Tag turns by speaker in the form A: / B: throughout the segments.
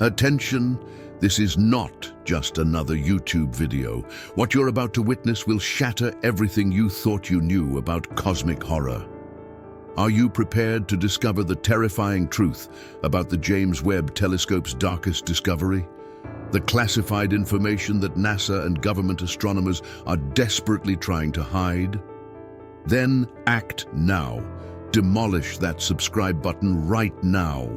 A: Attention, this is not just another YouTube video. What you're about to witness will shatter everything you thought you knew about cosmic horror. Are you prepared to discover the terrifying truth about the James Webb Telescope's darkest discovery? The classified information that NASA and government astronomers are desperately trying to hide? Then act now. Demolish that subscribe button right now.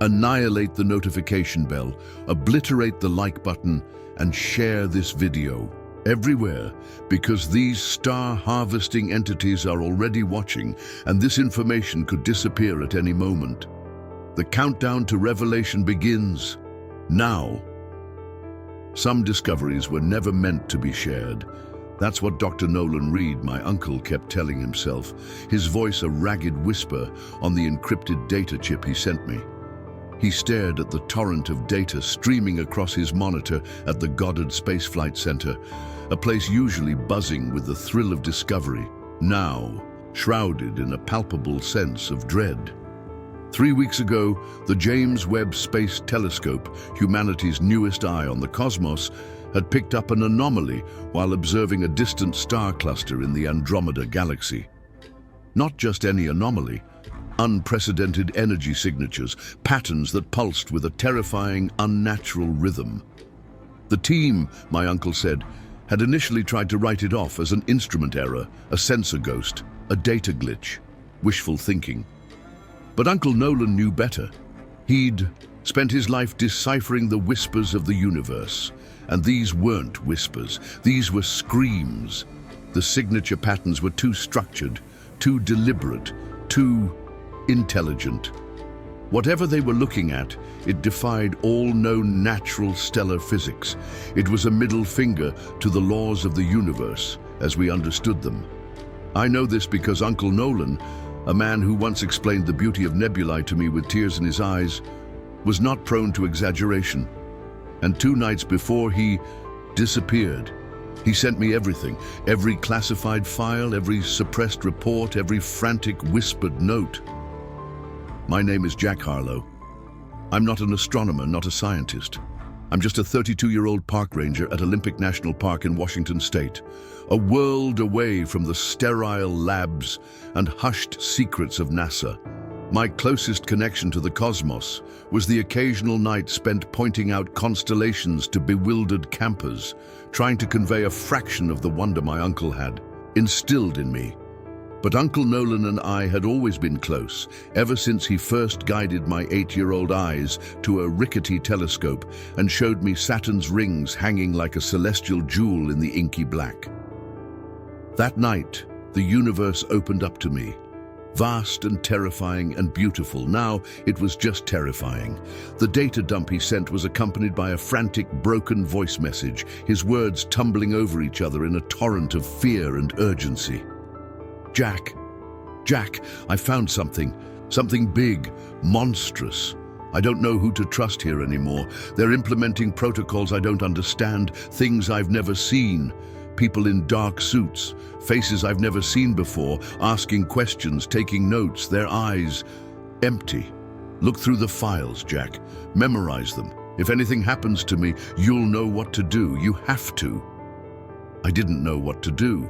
A: Annihilate the notification bell, obliterate the like button, and share this video everywhere, because these star-harvesting entities are already watching, and this information could disappear at any moment. The countdown to revelation begins now. Some discoveries were never meant to be shared. That's what Dr. Nolan Reed, my uncle, kept telling himself, his voice a ragged whisper on the encrypted data chip he sent me. He stared at the torrent of data streaming across his monitor at the Goddard Space Flight Center, a place usually buzzing with the thrill of discovery, now shrouded in a palpable sense of dread. 3 weeks ago, the James Webb Space Telescope, humanity's newest eye on the cosmos, had picked up an anomaly while observing a distant star cluster in the Andromeda Galaxy. Not just any anomaly, unprecedented energy signatures, patterns that pulsed with a terrifying, unnatural rhythm. The team, my uncle said, had initially tried to write it off as an instrument error, a sensor ghost, a data glitch, wishful thinking. But Uncle Nolan knew better. He'd spent his life deciphering the whispers of the universe. And these weren't whispers, these were screams. The signature patterns were too structured, too deliberate, too intelligent. Whatever they were looking at, it defied all known natural stellar physics. It was a middle finger to the laws of the universe as we understood them. I know this because Uncle Nolan, a man who once explained the beauty of nebulae to me with tears in his eyes, was not prone to exaggeration. And 2 nights before he disappeared, he sent me everything, every classified file, every suppressed report, every frantic whispered note. My name is Jack Harlow. I'm not an astronomer, not a scientist. I'm just a 32-year-old park ranger at Olympic National Park in Washington State, a world away from the sterile labs and hushed secrets of NASA. My closest connection to the cosmos was the occasional night spent pointing out constellations to bewildered campers, trying to convey a fraction of the wonder my uncle had instilled in me. But Uncle Nolan and I had always been close, ever since he first guided my 8-year-old eyes to a rickety telescope and showed me Saturn's rings hanging like a celestial jewel in the inky black. That night, the universe opened up to me. Vast and terrifying and beautiful. Now it was just terrifying. The data dump he sent was accompanied by a frantic, broken voice message, his words tumbling over each other in a torrent of fear and urgency. Jack, I found something big, monstrous. I don't know who to trust here anymore. They're implementing protocols I don't understand, things I've never seen. People in dark suits, faces I've never seen before, asking questions, taking notes, their eyes empty. Look through the files, Jack. Memorize them. If anything happens to me, you'll know what to do. You have to. I didn't know what to do.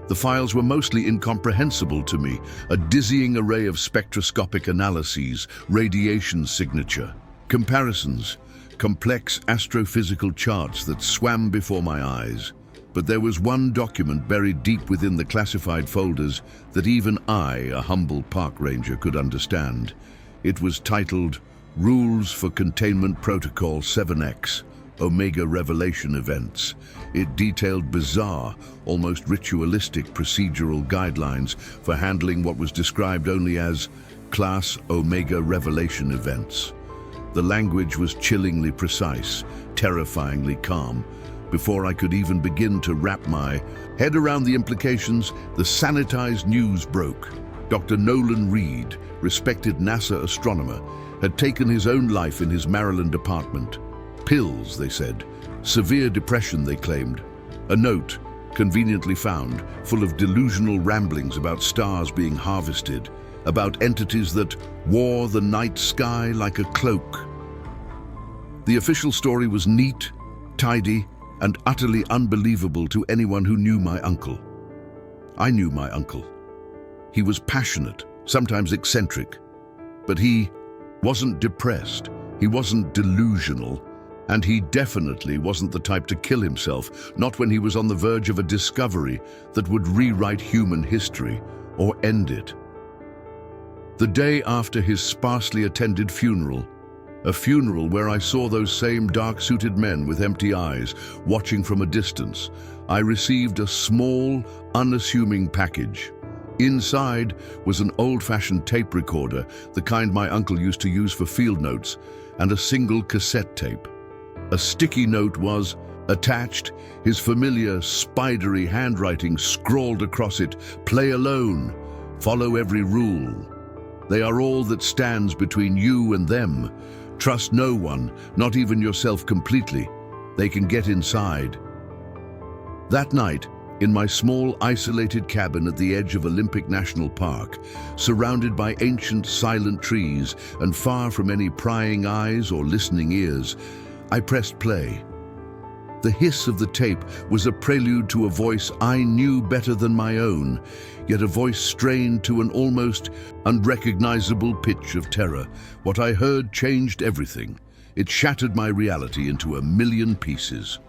A: The files were mostly incomprehensible to me, a dizzying array of spectroscopic analyses, radiation signature, comparisons, complex astrophysical charts that swam before my eyes. But there was one document buried deep within the classified folders that even I, a humble park ranger, could understand. It was titled Rules for Containment Protocol 7X, Omega Revelation Events. It detailed bizarre, almost ritualistic procedural guidelines for handling what was described only as Class Omega Revelation Events. The language was chillingly precise, terrifyingly calm. Before I could even begin to wrap my head around the implications, the sanitized news broke. Dr. Nolan Reed, respected NASA astronomer, had taken his own life in his Maryland apartment. Pills, they said. Severe depression, they claimed. A note, conveniently found, full of delusional ramblings about stars being harvested, about entities that wore the night sky like a cloak. The official story was neat, tidy, and utterly unbelievable to anyone who knew my uncle. I knew my uncle. He was passionate, sometimes eccentric, but he wasn't depressed, he wasn't delusional, and he definitely wasn't the type to kill himself, not when he was on the verge of a discovery that would rewrite human history or end it. The day after his sparsely attended funeral, a funeral where I saw those same dark-suited men with empty eyes watching from a distance, I received a small, unassuming package. Inside was an old-fashioned tape recorder, the kind my uncle used to use for field notes, and a single cassette tape. A sticky note was attached, his familiar, spidery handwriting scrawled across it, "Play alone, follow every rule. They are all that stands between you and them. Trust no one, not even yourself completely. They can get inside." That night, in my small, isolated cabin at the edge of Olympic National Park, surrounded by ancient, silent trees and far from any prying eyes or listening ears, I pressed play. The hiss of the tape was a prelude to a voice I knew better than my own, yet a voice strained to an almost unrecognizable pitch of terror. What I heard changed everything. It shattered my reality into a million pieces.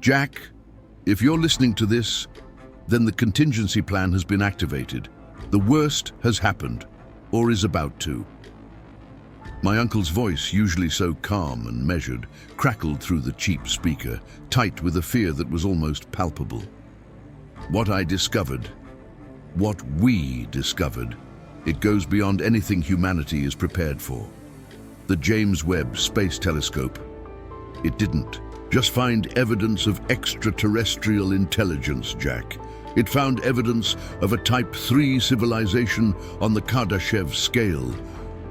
A: Jack, if you're listening to this, then the contingency plan has been activated. The worst has happened, or is about to. My uncle's voice, usually so calm and measured, crackled through the cheap speaker, tight with a fear that was almost palpable. What I discovered, what we discovered, it goes beyond anything humanity is prepared for. The James Webb Space Telescope, it didn't just find evidence of extraterrestrial intelligence, Jack. It found evidence of a Type 3 civilization on the Kardashev scale,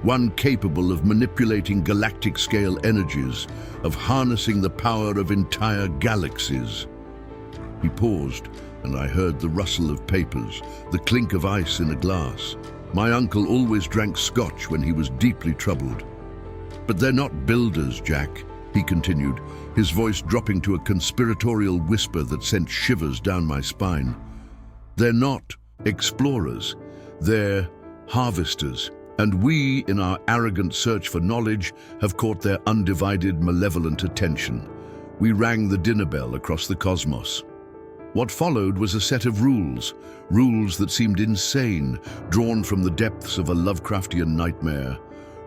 A: one capable of manipulating galactic-scale energies, of harnessing the power of entire galaxies. He paused, and I heard the rustle of papers, the clink of ice in a glass. My uncle always drank scotch when he was deeply troubled. "But they're not builders, Jack," he continued, his voice dropping to a conspiratorial whisper that sent shivers down my spine. "They're not explorers, they're harvesters. And we, in our arrogant search for knowledge, have caught their undivided, malevolent attention. We rang the dinner bell across the cosmos. What followed was a set of rules that seemed insane, drawn from the depths of a Lovecraftian nightmare.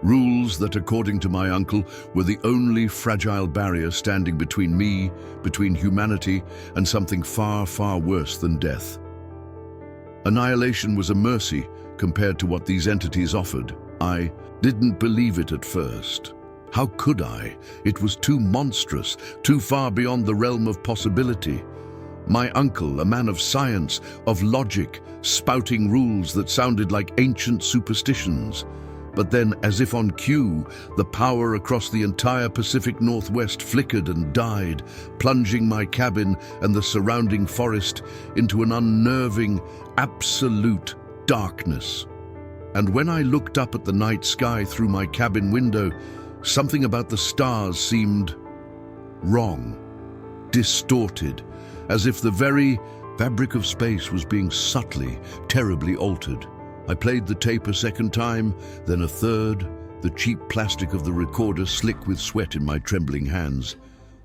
A: Rules that, according to my uncle, were the only fragile barrier standing between me, between humanity, and something far, far worse than death. Annihilation was a mercy compared to what these entities offered. I didn't believe it at first. How could I? It was too monstrous, too far beyond the realm of possibility. My uncle, a man of science, of logic, spouting rules that sounded like ancient superstitions. But then, as if on cue, the power across the entire Pacific Northwest flickered and died, plunging my cabin and the surrounding forest into an unnerving, absolute darkness. And when I looked up at the night sky through my cabin window, something about the stars seemed wrong, distorted, as if the very fabric of space was being subtly, terribly altered. I played the tape a second time, then a third, the cheap plastic of the recorder slick with sweat in my trembling hands.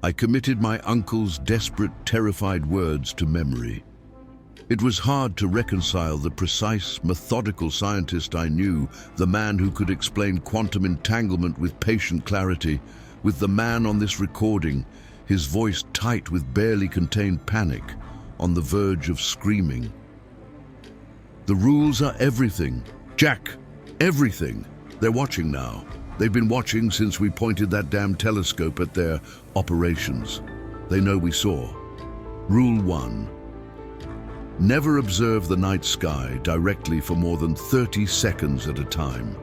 A: I committed my uncle's desperate, terrified words to memory. It was hard to reconcile the precise, methodical scientist I knew, the man who could explain quantum entanglement with patient clarity, with the man on this recording, his voice tight with barely contained panic, on the verge of screaming. The rules are everything. Jack, everything. They're watching now. They've been watching since we pointed that damn telescope at their operations. They know we saw. Rule 1. Never observe the night sky directly for more than 30 seconds at a time.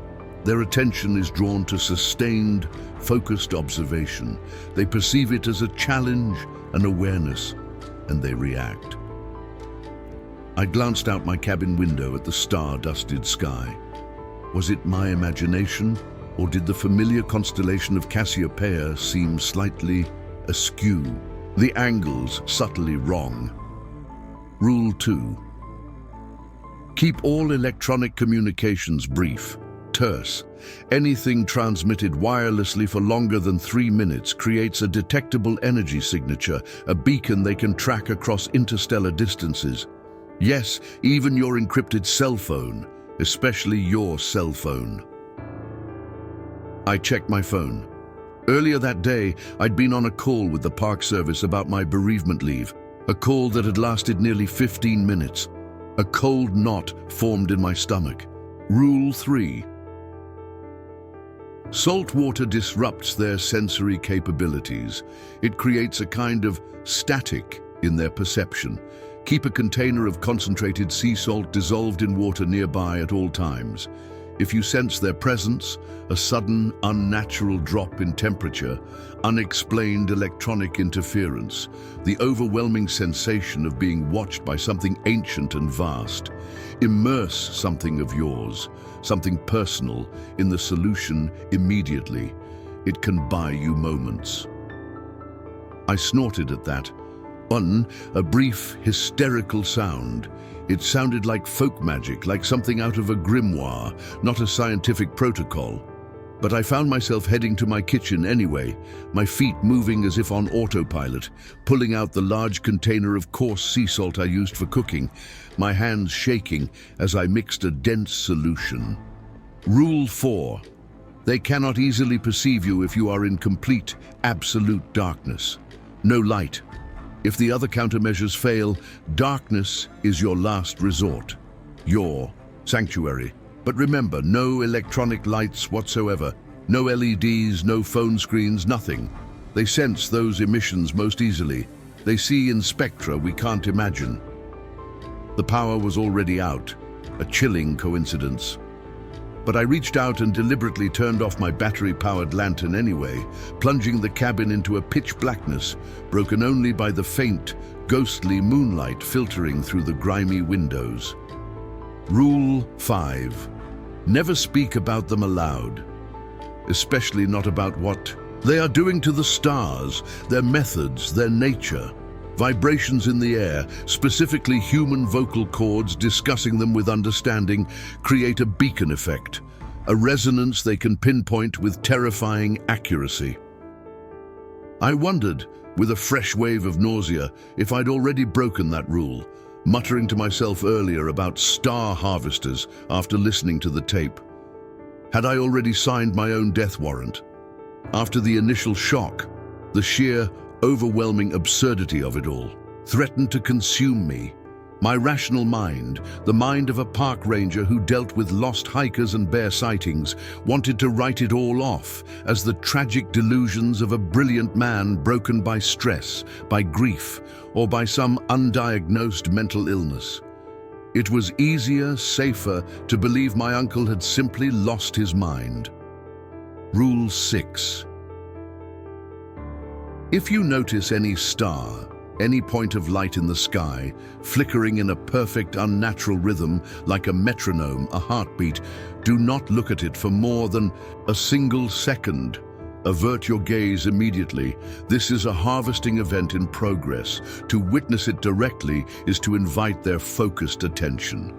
A: Their attention is drawn to sustained, focused observation. They perceive it as a challenge, an awareness, and they react. I glanced out my cabin window at the star-dusted sky. Was it my imagination, Or did the familiar constellation of Cassiopeia seem slightly askew? The angles subtly wrong. Rule 2. Keep all electronic communications brief, terse. Anything transmitted wirelessly for longer than 3 minutes creates a detectable energy signature, a beacon they can track across interstellar distances. Yes, even your encrypted cell phone, especially your cell phone. I checked my phone. Earlier that day, I'd been on a call with the park service about my bereavement leave, a call that had lasted nearly 15 minutes. A cold knot formed in my stomach. Rule 3. Salt water disrupts their sensory capabilities. It creates a kind of static in their perception. Keep a container of concentrated sea salt dissolved in water nearby at all times. If you sense their presence, a sudden, unnatural drop in temperature, unexplained electronic interference, the overwhelming sensation of being watched by something ancient and vast, immerse something of yours, something personal, in the solution immediately. It can buy you moments. I snorted at that. A brief, hysterical sound. It sounded like folk magic, like something out of a grimoire, not a scientific protocol. But I found myself heading to my kitchen anyway, my feet moving as if on autopilot, pulling out the large container of coarse sea salt I used for cooking, my hands shaking as I mixed a dense solution. Rule 4. They cannot easily perceive you if you are in complete, absolute darkness. No light. If the other countermeasures fail, darkness is your last resort, your sanctuary. But remember, no electronic lights whatsoever, no LEDs, no phone screens, nothing. They sense those emissions most easily. They see in spectra we can't imagine. The power was already out, a chilling coincidence. But I reached out and deliberately turned off my battery-powered lantern anyway, plunging the cabin into a pitch blackness, broken only by the faint, ghostly moonlight filtering through the grimy windows. Rule 5. Never speak about them aloud, especially not about what they are doing to the stars, their methods, their nature. Vibrations in the air, specifically human vocal cords discussing them with understanding, create a beacon effect, a resonance they can pinpoint with terrifying accuracy. I wondered, with a fresh wave of nausea, if I'd already broken that rule, muttering to myself earlier about star harvesters after listening to the tape. Had I already signed my own death warrant? After the initial shock, the sheer, overwhelming absurdity of it all threatened to consume me. My rational mind, the mind of a park ranger who dealt with lost hikers and bear sightings, wanted to write it all off as the tragic delusions of a brilliant man broken by stress, by grief, or by some undiagnosed mental illness. It was easier, safer, to believe my uncle had simply lost his mind. Rule 6. If you notice any star, any point of light in the sky, flickering in a perfect, unnatural rhythm, like a metronome, a heartbeat, do not look at it for more than a single second. Avert your gaze immediately. This is a harvesting event in progress. To witness it directly is to invite their focused attention.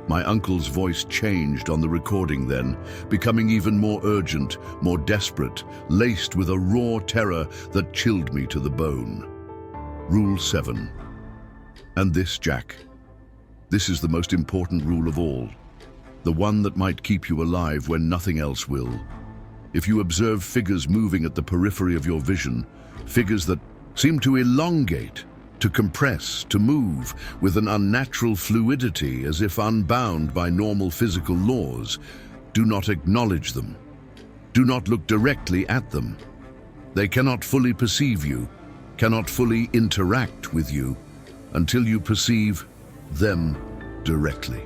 A: My uncle's voice changed on the recording then, becoming even more urgent, more desperate, laced with a raw terror that chilled me to the bone. Rule 7. And this, Jack. This is the most important rule of all. The one that might keep you alive when nothing else will. If you observe figures moving at the periphery of your vision, figures that seem to elongate, to compress, to move with an unnatural fluidity as if unbound by normal physical laws, do not acknowledge them. Do not look directly at them. They cannot fully perceive you, cannot fully interact with you until you perceive them directly.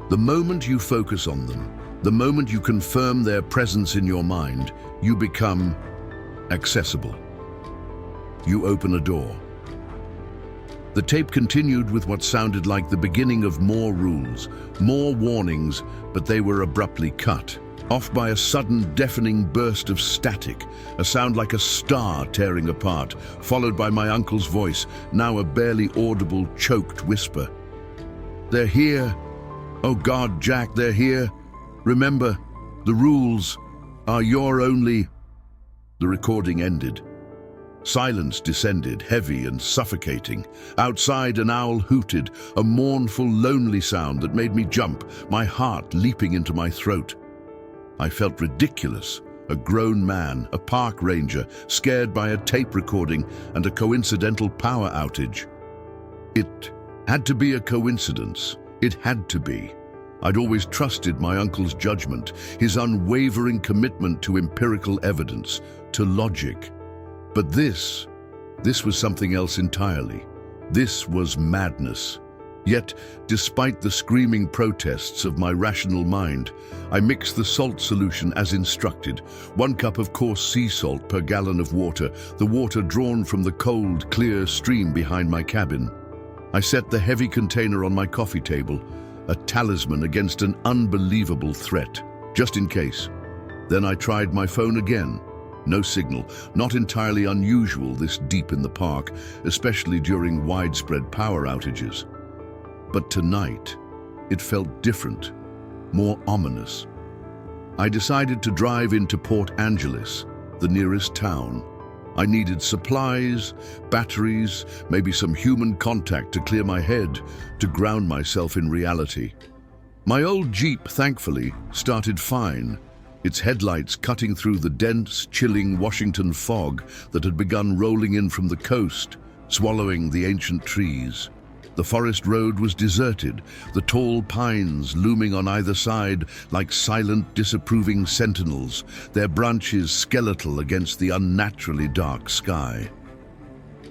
A: The moment you focus on them, the moment you confirm their presence in your mind, you become accessible. You open a door. The tape continued with what sounded like the beginning of more rules, more warnings, but they were abruptly cut. off by a sudden deafening burst of static, a sound like a star tearing apart, followed by my uncle's voice, now a barely audible, choked whisper. "They're here. Oh God, Jack, they're here. Remember, the rules are your only..." The recording ended. Silence descended, heavy and suffocating. Outside, an owl hooted, a mournful, lonely sound that made me jump, my heart leaping into my throat. I felt ridiculous, a grown man, a park ranger, scared by a tape recording and a coincidental power outage. It had to be a coincidence. It had to be. I'd always trusted my uncle's judgment, his unwavering commitment to empirical evidence, to logic. But this was something else entirely. This was madness. Yet, despite the screaming protests of my rational mind, I mixed the salt solution as instructed, 1 cup of coarse sea salt per gallon of water, the water drawn from the cold, clear stream behind my cabin. I set the heavy container on my coffee table, a talisman against an unbelievable threat, just in case. Then I tried my phone again. No signal, not entirely unusual this deep in the park, especially during widespread power outages. But tonight, it felt different, more ominous. I decided to drive into Port Angeles, the nearest town. I needed supplies, batteries, maybe some human contact to clear my head, to ground myself in reality. My old Jeep, thankfully, started fine, its headlights cutting through the dense, chilling Washington fog that had begun rolling in from the coast, swallowing the ancient trees. The forest road was deserted, the tall pines looming on either side like silent, disapproving sentinels, their branches skeletal against the unnaturally dark sky.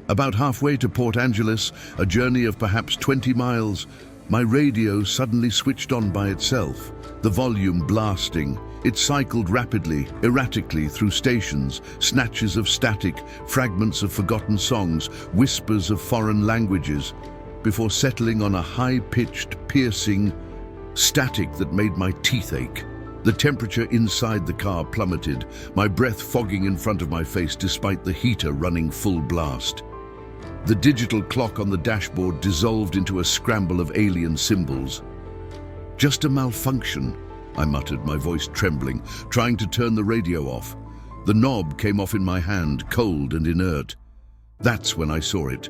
A: About halfway to Port Angeles, a journey of perhaps 20 miles, my radio suddenly switched on by itself, the volume blasting. It cycled rapidly, erratically through stations, snatches of static, fragments of forgotten songs, whispers of foreign languages, before settling on a high-pitched, piercing static that made my teeth ache. The temperature inside the car plummeted, my breath fogging in front of my face despite the heater running full blast. The digital clock on the dashboard dissolved into a scramble of alien symbols. "Just a malfunction," I muttered, my voice trembling, trying to turn the radio off. The knob came off in my hand, cold and inert. That's when I saw it.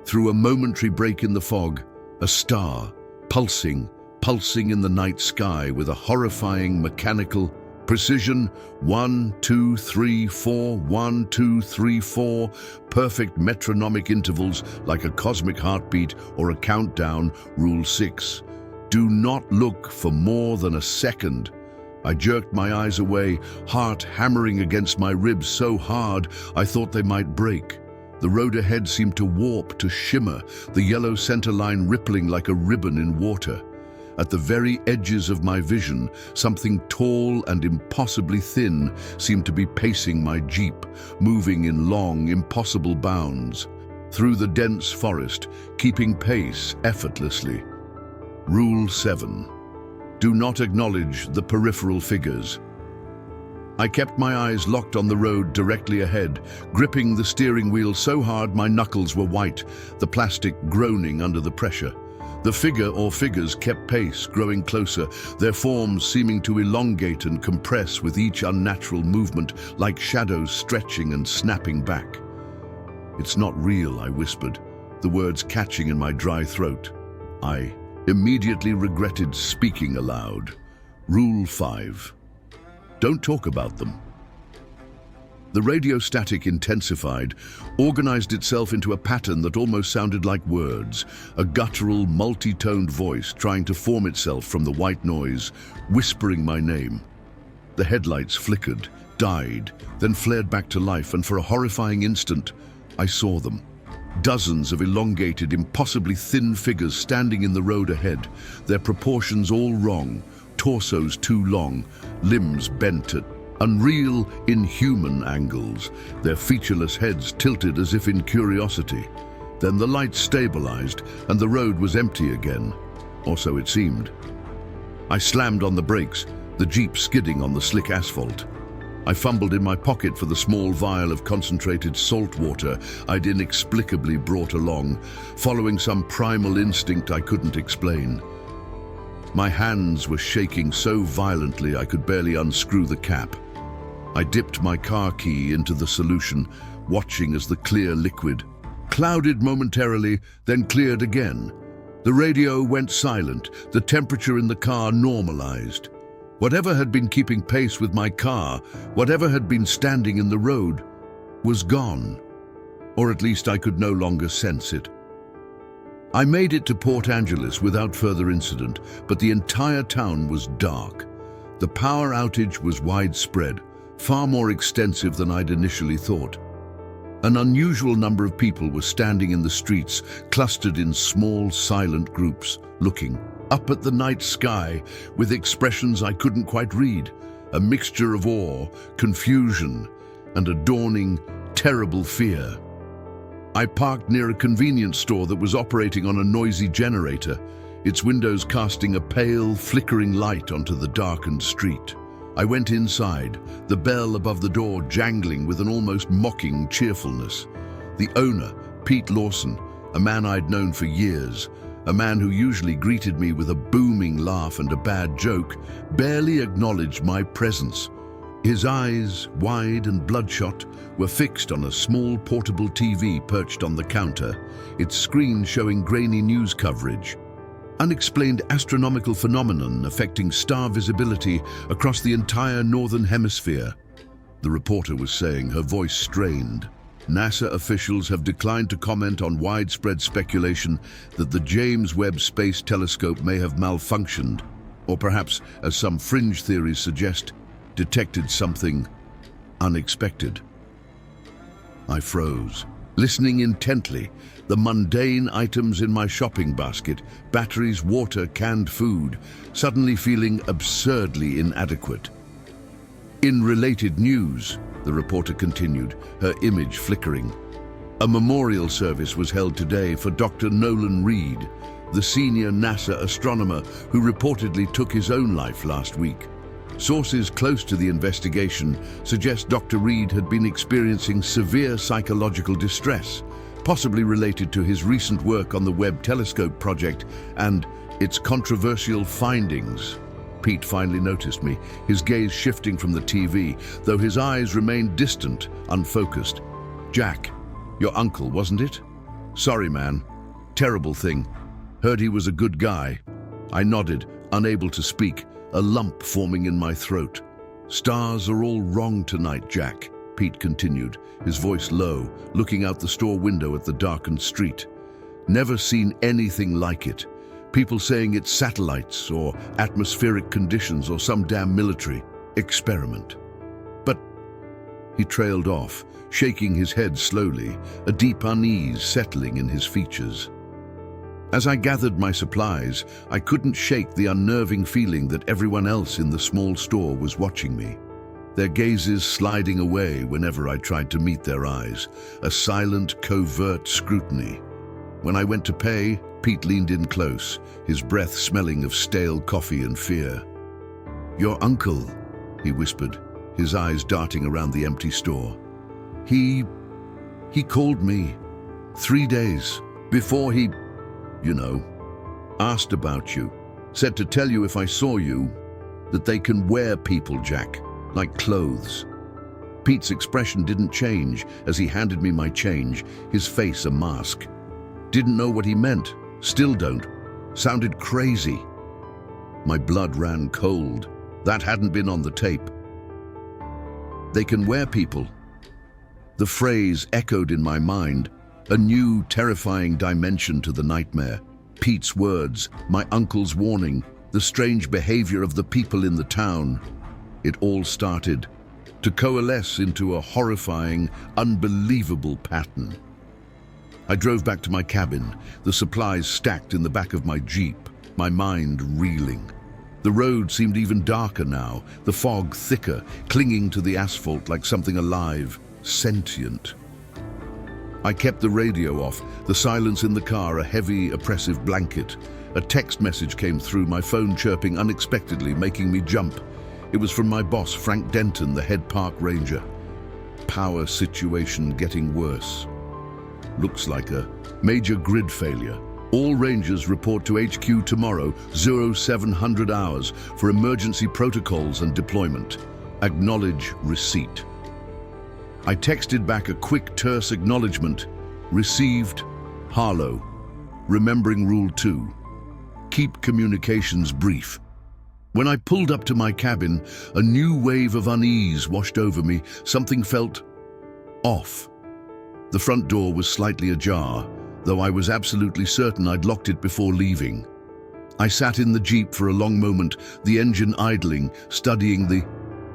A: Through a momentary break in the fog, a star, pulsing in the night sky with a horrifying mechanical precision. 1, 2, 3, 4, 1, 2, 3, 4, perfect metronomic intervals like a cosmic heartbeat or a countdown. Rule 6. Do not look for more than a second. I jerked my eyes away, heart hammering against my ribs so hard I thought they might break. The road ahead seemed to warp, to shimmer, the yellow center line rippling like a ribbon in water. At the very edges of my vision, something tall and impossibly thin seemed to be pacing my Jeep, moving in long, impossible bounds, through the dense forest, keeping pace effortlessly. Rule 7. Do not acknowledge the peripheral figures. I kept my eyes locked on the road directly ahead, gripping the steering wheel so hard my knuckles were white, the plastic groaning under the pressure. The figure or figures kept pace, growing closer, their forms seeming to elongate and compress with each unnatural movement, like shadows stretching and snapping back. "It's not real," I whispered, the words catching in my dry throat. I immediately regretted speaking aloud. Rule 5. Don't talk about them. The radio static intensified, organized itself into a pattern that almost sounded like words, a guttural, multi-toned voice trying to form itself from the white noise, whispering my name. The headlights flickered, died, then flared back to life, and for a horrifying instant, I saw them. Dozens of elongated, impossibly thin figures standing in the road ahead, their proportions all wrong, torsos too long, limbs bent at unreal, inhuman angles, their featureless heads tilted as if in curiosity. Then the lights stabilized and the road was empty again, or so it seemed. I slammed on the brakes, the Jeep skidding on the slick asphalt. I fumbled in my pocket for the small vial of concentrated salt water I'd inexplicably brought along, following some primal instinct I couldn't explain. My hands were shaking so violently I could barely unscrew the cap. I dipped my car key into the solution, watching as the clear liquid clouded momentarily, then cleared again. The radio went silent, the temperature in the car normalized. Whatever had been keeping pace with my car, whatever had been standing in the road, was gone. Or at least I could no longer sense it. I made it to Port Angeles without further incident, but the entire town was dark. The power outage was widespread, far more extensive than I'd initially thought. An unusual number of people were standing in the streets, clustered in small, silent groups, looking up at the night sky with expressions I couldn't quite read, a mixture of awe, confusion, and a dawning, terrible fear. I parked near a convenience store that was operating on a noisy generator, its windows casting a pale, flickering light onto the darkened street. I went inside, the bell above the door jangling with an almost mocking cheerfulness. The owner, Pete Lawson, a man I'd known for years, a man who usually greeted me with a booming laugh and a bad joke, barely acknowledged my presence. His eyes, wide and bloodshot, were fixed on a small portable TV perched on the counter, its screen showing grainy news coverage. Unexplained astronomical phenomenon affecting star visibility across the entire northern hemisphere, the reporter was saying, her voice strained. NASA officials have declined to comment on widespread speculation that the James Webb Space Telescope may have malfunctioned, or perhaps, as some fringe theories suggest, detected something unexpected. I froze, listening intently. The mundane items in my shopping basket, batteries, water, canned food, suddenly feeling absurdly inadequate. In related news, the reporter continued, her image flickering, a memorial service was held today for Dr. Nolan Reed, the senior NASA astronomer who reportedly took his own life last week. Sources close to the investigation suggest Dr. Reed had been experiencing severe psychological distress, possibly related to his recent work on the Webb telescope project and its controversial findings. Pete finally noticed me, his gaze shifting from the TV, though his eyes remained distant, unfocused. "Jack, your uncle, wasn't it?" "Sorry, man. Terrible thing. Heard he was a good guy." I nodded, unable to speak, a lump forming in my throat. "Stars are all wrong tonight, Jack," Pete continued, his voice low, looking out the store window at the darkened street. "Never seen anything like it. People saying it's satellites or atmospheric conditions or some damn military experiment. But..." He trailed off, shaking his head slowly, a deep unease settling in his features. As I gathered my supplies, I couldn't shake the unnerving feeling that everyone else in the small store was watching me, their gazes sliding away whenever I tried to meet their eyes, a silent, covert scrutiny. When I went to pay, Pete leaned in close, his breath smelling of stale coffee and fear. "Your uncle," he whispered, his eyes darting around the empty store. He called me 3 days before he, asked about you. Said to tell you if I saw you, that they can wear people, Jack, like clothes." Pete's expression didn't change as he handed me my change, his face a mask. Didn't know what he meant, still don't. Sounded crazy. My blood ran cold. That hadn't been on the tape. "They can wear people." The phrase echoed in my mind, a new, terrifying dimension to the nightmare. Pete's words, my uncle's warning, the strange behavior of the people in the town. It all started to coalesce into a horrifying, unbelievable pattern. I drove back to my cabin, the supplies stacked in the back of my Jeep, my mind reeling. The road seemed even darker now, the fog thicker, clinging to the asphalt like something alive, sentient. I kept the radio off, the silence in the car a heavy, oppressive blanket. A text message came through, my phone chirping unexpectedly, making me jump. It was from my boss, Frank Denton, the head park ranger. Power situation getting worse. Looks like a major grid failure. All rangers report to HQ tomorrow, 0700 hours, for emergency protocols and deployment. Acknowledge receipt. I texted back a quick, terse acknowledgement. Received, Harlow. Remembering Rule 2. Keep communications brief. When I pulled up to my cabin, a new wave of unease washed over me. Something felt off. The front door was slightly ajar, though I was absolutely certain I'd locked it before leaving. I sat in the Jeep for a long moment, the engine idling, studying the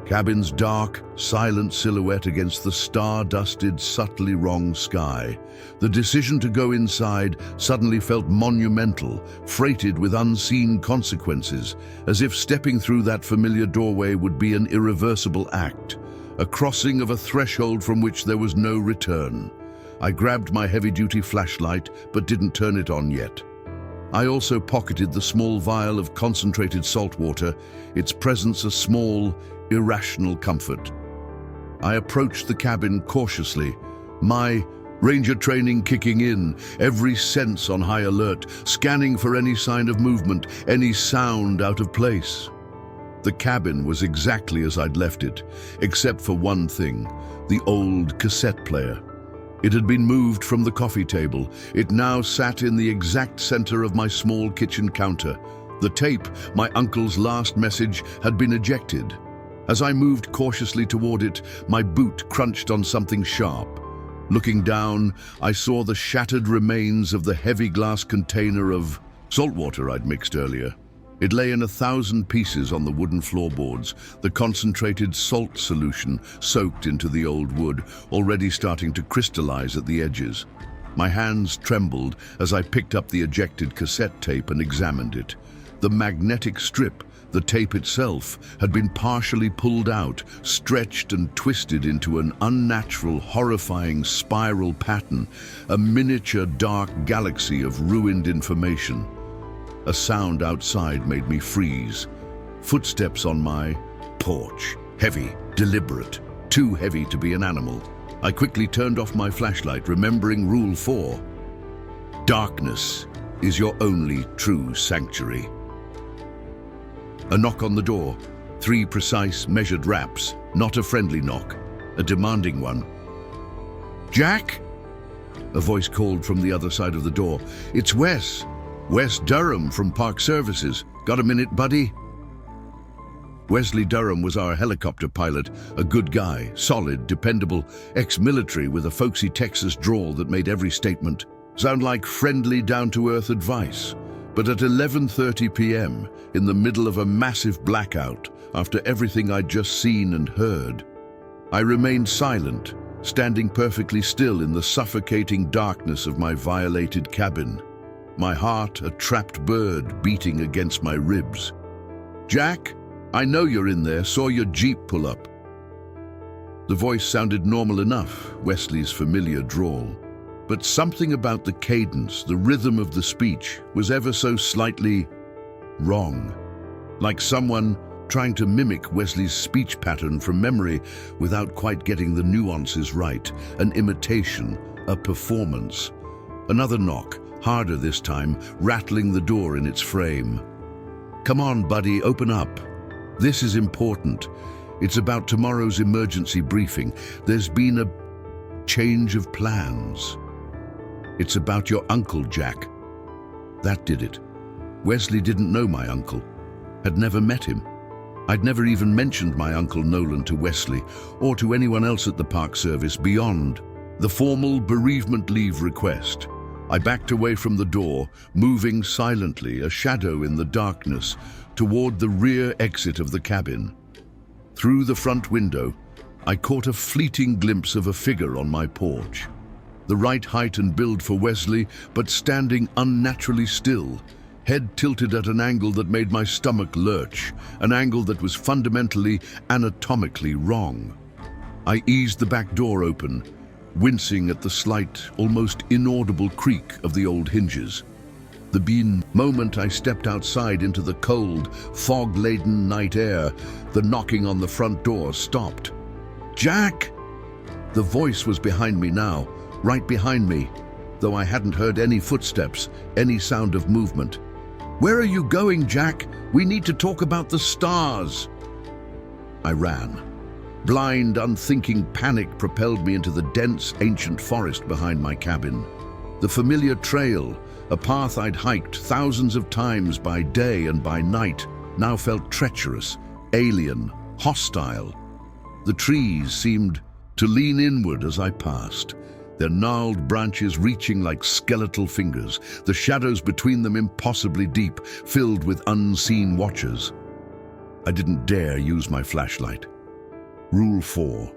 A: cabin's dark, silent silhouette against the star-dusted, subtly wrong sky. The decision to go inside suddenly felt monumental, freighted with unseen consequences, as if stepping through that familiar doorway would be an irreversible act, a crossing of a threshold from which there was no return. I grabbed my heavy-duty flashlight, but didn't turn it on yet. I also pocketed the small vial of concentrated salt water, its presence a small, irrational comfort. I approached the cabin cautiously, my ranger training kicking in, every sense on high alert, scanning for any sign of movement, any sound out of place. The cabin was exactly as I'd left it, except for one thing, the old cassette player. It had been moved from the coffee table. It now sat in the exact center of my small kitchen counter. The tape, my uncle's last message, had been ejected. As I moved cautiously toward it, my boot crunched on something sharp. Looking down, I saw the shattered remains of the heavy glass container of salt water I'd mixed earlier. It lay in 1,000 pieces on the wooden floorboards, the concentrated salt solution soaked into the old wood, already starting to crystallize at the edges. My hands trembled as I picked up the ejected cassette tape and examined it. The magnetic strip, the tape itself, had been partially pulled out, stretched and twisted into an unnatural, horrifying spiral pattern, a miniature dark galaxy of ruined information. A sound outside made me freeze. Footsteps on my porch. Heavy, deliberate, too heavy to be an animal. I quickly turned off my flashlight, remembering Rule 4. Darkness is your only true sanctuary. A knock on the door. 3 precise, measured raps. Not a friendly knock, a demanding one. "Jack?" A voice called from the other side of the door. "It's Wes. Wes Durham from Park Services. Got a minute, buddy?" Wesley Durham was our helicopter pilot, a good guy, solid, dependable, ex-military with a folksy Texas drawl that made every statement sound like friendly, down-to-earth advice. But at 11:30 p.m., in the middle of a massive blackout, after everything I'd just seen and heard, I remained silent, standing perfectly still in the suffocating darkness of my violated cabin. My heart a trapped bird beating against my ribs. "Jack, I know you're in there, saw your Jeep pull up." The voice sounded normal enough, Wesley's familiar drawl. But something about the cadence, the rhythm of the speech, was ever so slightly wrong. Like someone trying to mimic Wesley's speech pattern from memory without quite getting the nuances right. An imitation, a performance. Another knock, harder this time, rattling the door in its frame. "Come on, buddy, open up. This is important. It's about tomorrow's emergency briefing. There's been a change of plans. It's about your uncle, Jack." That did it. Wesley didn't know my uncle, had never met him. I'd never even mentioned my Uncle Nolan to Wesley or to anyone else at the Park Service beyond the formal bereavement leave request. I backed away from the door, moving silently, a shadow in the darkness, toward the rear exit of the cabin. Through the front window, I caught a fleeting glimpse of a figure on my porch. The right height and build for Wesley, but standing unnaturally still, head tilted at an angle that made my stomach lurch, an angle that was fundamentally, anatomically wrong. I eased the back door open, wincing at the slight, almost inaudible creak of the old hinges. The moment I stepped outside into the cold, fog-laden night air, the knocking on the front door stopped. "Jack!" The voice was behind me now, right behind me, though I hadn't heard any footsteps, any sound of movement. "Where are you going, Jack? We need to talk about the stars." I ran. Blind, unthinking panic propelled me into the dense, ancient forest behind my cabin. The familiar trail, a path I'd hiked thousands of times by day and by night, now felt treacherous, alien, hostile. The trees seemed to lean inward as I passed, their gnarled branches reaching like skeletal fingers, the shadows between them impossibly deep, filled with unseen watchers. I didn't dare use my flashlight. Rule 4.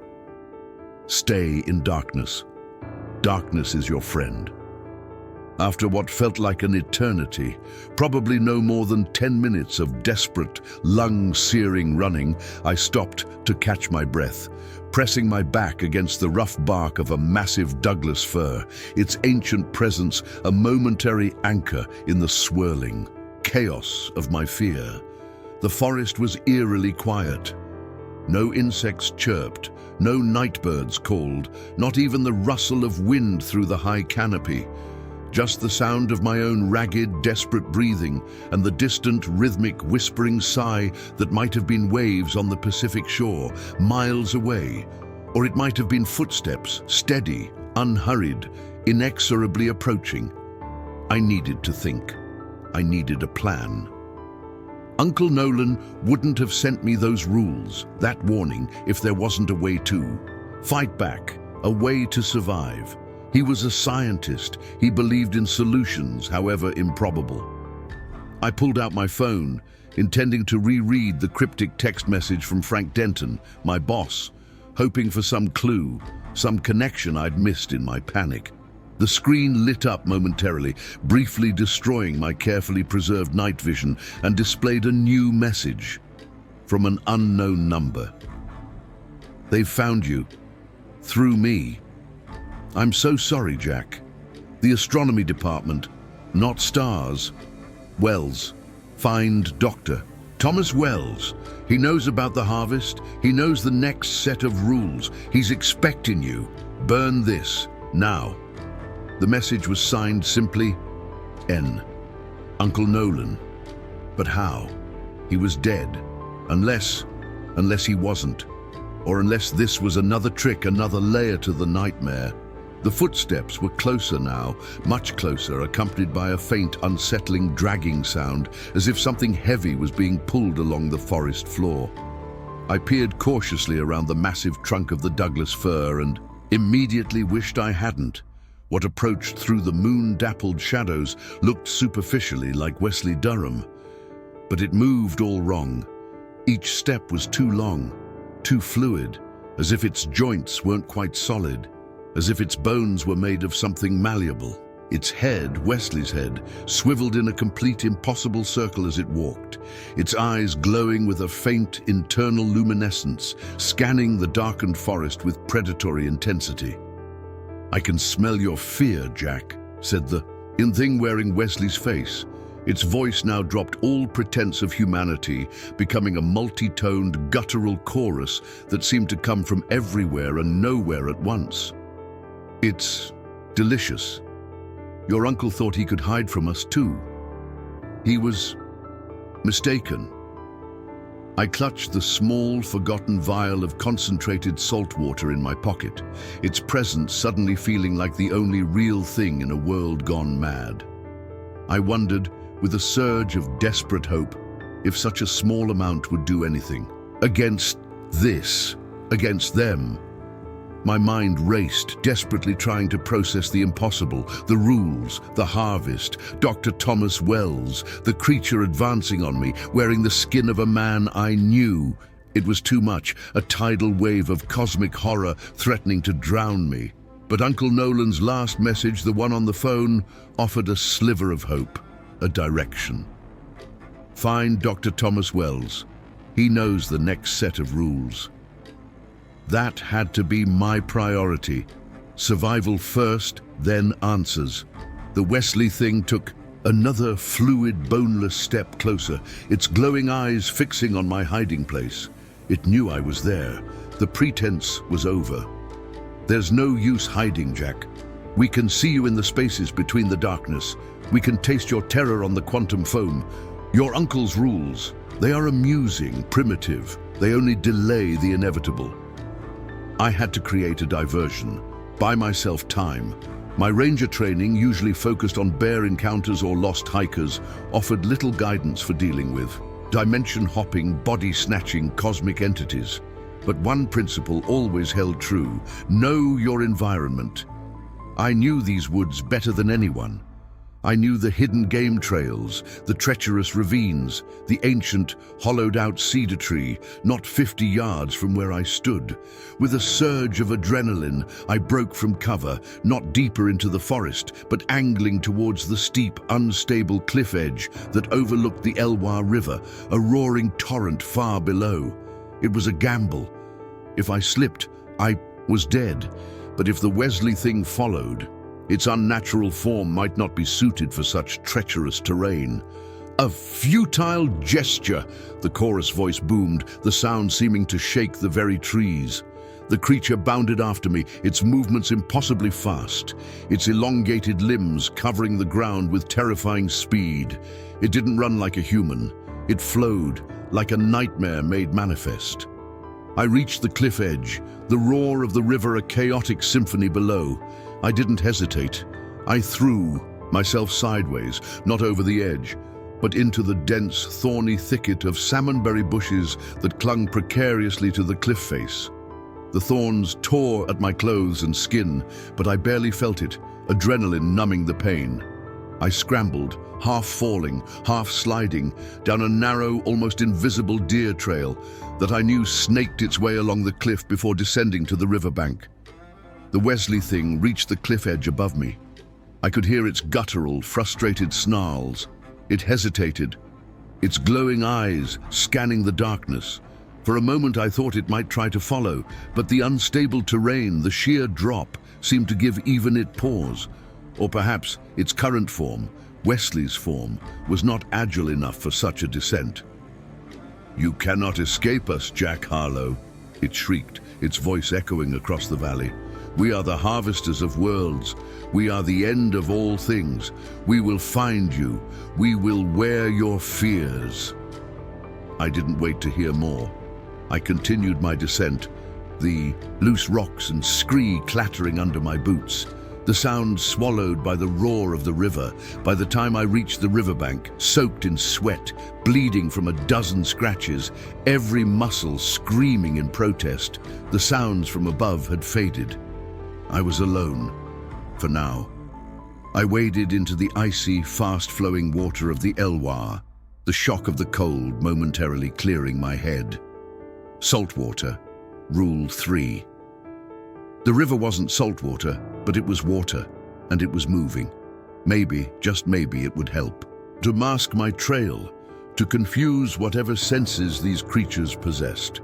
A: Stay in darkness. Darkness is your friend. After what felt like an eternity, probably no more than 10 minutes of desperate, lung-searing running, I stopped to catch my breath, pressing my back against the rough bark of a massive Douglas fir, its ancient presence a momentary anchor in the swirling chaos of my fear. The forest was eerily quiet. No insects chirped, no nightbirds called, not even the rustle of wind through the high canopy. Just the sound of my own ragged, desperate breathing and the distant, rhythmic, whispering sigh that might have been waves on the Pacific shore, miles away. Or it might have been footsteps, steady, unhurried, inexorably approaching. I needed to think. I needed a plan. Uncle Nolan wouldn't have sent me those rules, that warning, if there wasn't a way to fight back, a way to survive. He was a scientist. He believed in solutions, however improbable. I pulled out my phone, intending to reread the cryptic text message from Frank Denton, my boss, hoping for some clue, some connection I'd missed in my panic. The screen lit up momentarily, briefly destroying my carefully preserved night vision, and displayed a new message from an unknown number. "They've found you. Through me. I'm so sorry, Jack. The astronomy department, not stars. Wells, find Dr. Thomas Wells. He knows about the harvest. He knows the next set of rules. He's expecting you. Burn this, now." The message was signed simply, N. Uncle Nolan. But how? He was dead. Unless he wasn't. Or unless this was another trick, another layer to the nightmare. The footsteps were closer now, much closer, accompanied by a faint, unsettling, dragging sound, as if something heavy was being pulled along the forest floor. I peered cautiously around the massive trunk of the Douglas fir and immediately wished I hadn't. What approached through the moon-dappled shadows looked superficially like Wesley Durham. But it moved all wrong. Each step was too long, too fluid, as if its joints weren't quite solid, as if its bones were made of something malleable. Its head, Wesley's head, swiveled in a complete impossible circle as it walked, its eyes glowing with a faint internal luminescence, scanning the darkened forest with predatory intensity. "I can smell your fear, Jack," said the thing wearing Wesley's face. Its voice now dropped all pretense of humanity, becoming a multi-toned, guttural chorus that seemed to come from everywhere and nowhere at once. "It's delicious. Your uncle thought he could hide from us too. He was mistaken." I clutched the small, forgotten vial of concentrated salt water in my pocket, its presence suddenly feeling like the only real thing in a world gone mad. I wondered, with a surge of desperate hope, if such a small amount would do anything. Against them. My mind raced, desperately trying to process the impossible, the rules, the harvest, Dr. Thomas Wells, the creature advancing on me, wearing the skin of a man I knew. It was too much, a tidal wave of cosmic horror threatening to drown me. But Uncle Nolan's last message, the one on the phone, offered a sliver of hope, a direction. "Find Dr. Thomas Wells. He knows the next set of rules." That had to be my priority. Survival first, then answers. The Wesley thing took Another fluid, boneless step closer, its glowing eyes fixing on my hiding place. It knew I was there. The pretense was over. There's no use hiding, Jack. We can see you in the spaces between the darkness. We can taste your terror on the quantum foam. Your uncle's rules, they are amusing, primitive. They only delay the inevitable. I had to create a diversion, buy myself time. My ranger training, usually focused on bear encounters or lost hikers, offered little guidance for dealing with dimension-hopping, body-snatching cosmic entities. But one principle always held true: know your environment. I knew these woods better than anyone. I knew the hidden game trails, the treacherous ravines, the ancient, hollowed-out cedar tree, not 50 yards from where I stood. With a surge of adrenaline, I broke from cover, not deeper into the forest, but angling towards the steep, unstable cliff edge that overlooked the Elwha River, a roaring torrent far below. It was a gamble. If I slipped, I was dead. But if the Wesley thing followed, its unnatural form might not be suited for such treacherous terrain. A futile gesture, the chorus voice boomed, the sound seeming to shake the very trees. The creature bounded after me, its movements impossibly fast, its elongated limbs covering the ground with terrifying speed. It didn't run like a human. It flowed, like a nightmare made manifest. I reached the cliff edge, the roar of the river a chaotic symphony below. I didn't hesitate. I threw myself sideways, not over the edge, but into the dense, thorny thicket of salmonberry bushes that clung precariously to the cliff face. The thorns tore at my clothes and skin, but I barely felt it, adrenaline numbing the pain. I scrambled, half falling, half sliding, down a narrow, almost invisible deer trail that I knew snaked its way along the cliff before descending to the riverbank. The Wesley thing reached the cliff edge above me. I could hear its guttural, frustrated snarls. It hesitated, its glowing eyes scanning the darkness. For a moment I thought it might try to follow, but the unstable terrain, the sheer drop, seemed to give even it pause. Or perhaps its current form, Wesley's form, was not agile enough for such a descent. "You cannot escape us, Jack Harlow," it shrieked, its voice echoing across the valley. "We are the harvesters of worlds. We are the end of all things. We will find you. We will wear your fears." I didn't wait to hear more. I continued my descent, the loose rocks and scree clattering under my boots, the sound swallowed by the roar of the river. By the time I reached the riverbank, soaked in sweat, bleeding from a dozen scratches, every muscle screaming in protest, the sounds from above had faded. I was alone, for now. I waded into the icy, fast-flowing water of the Elwha, the shock of the cold momentarily clearing my head. Salt water, Rule 3. The river wasn't salt water, but it was water, and it was moving. Maybe, just maybe, it would help. To mask my trail, to confuse whatever senses these creatures possessed.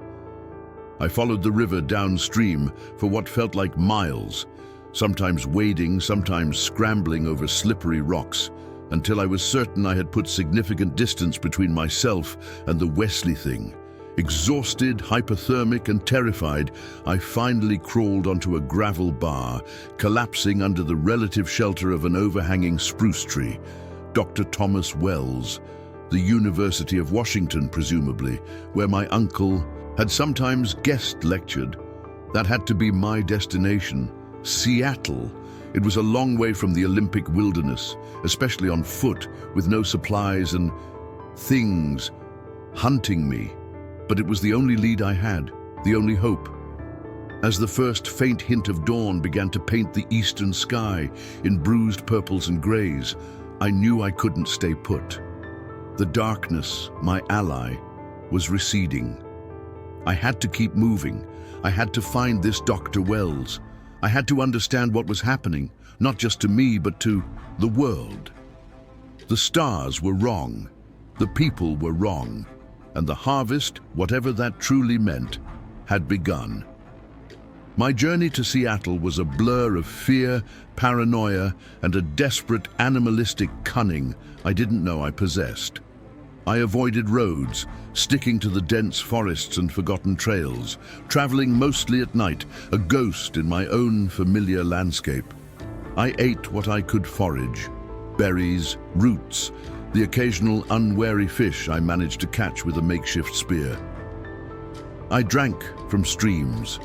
A: I followed the river downstream for what felt like miles, sometimes wading, sometimes scrambling over slippery rocks, until I was certain I had put significant distance between myself and the Wesley thing. Exhausted, hypothermic, and terrified, I finally crawled onto a gravel bar, collapsing under the relative shelter of an overhanging spruce tree. Dr. Thomas Wells, the University of Washington, presumably, where my uncle had sometimes guest lectured. That had to be my destination. Seattle. It was a long way from the Olympic wilderness, especially on foot, with no supplies and things hunting me. But it was the only lead I had, the only hope. As the first faint hint of dawn began to paint the eastern sky in bruised purples and grays, I knew I couldn't stay put. The darkness, my ally, was receding. I had to keep moving. I had to find this Dr. Wells. I had to understand what was happening, not just to me, but to the world. The stars were wrong. The people were wrong. And the harvest, whatever that truly meant, had begun. My journey to Seattle was a blur of fear, paranoia, and a desperate animalistic cunning I didn't know I possessed. I avoided roads, sticking to the dense forests and forgotten trails, traveling mostly at night, a ghost in my own familiar landscape. I ate what I could forage, berries, roots, the occasional unwary fish I managed to catch with a makeshift spear. I drank from streams,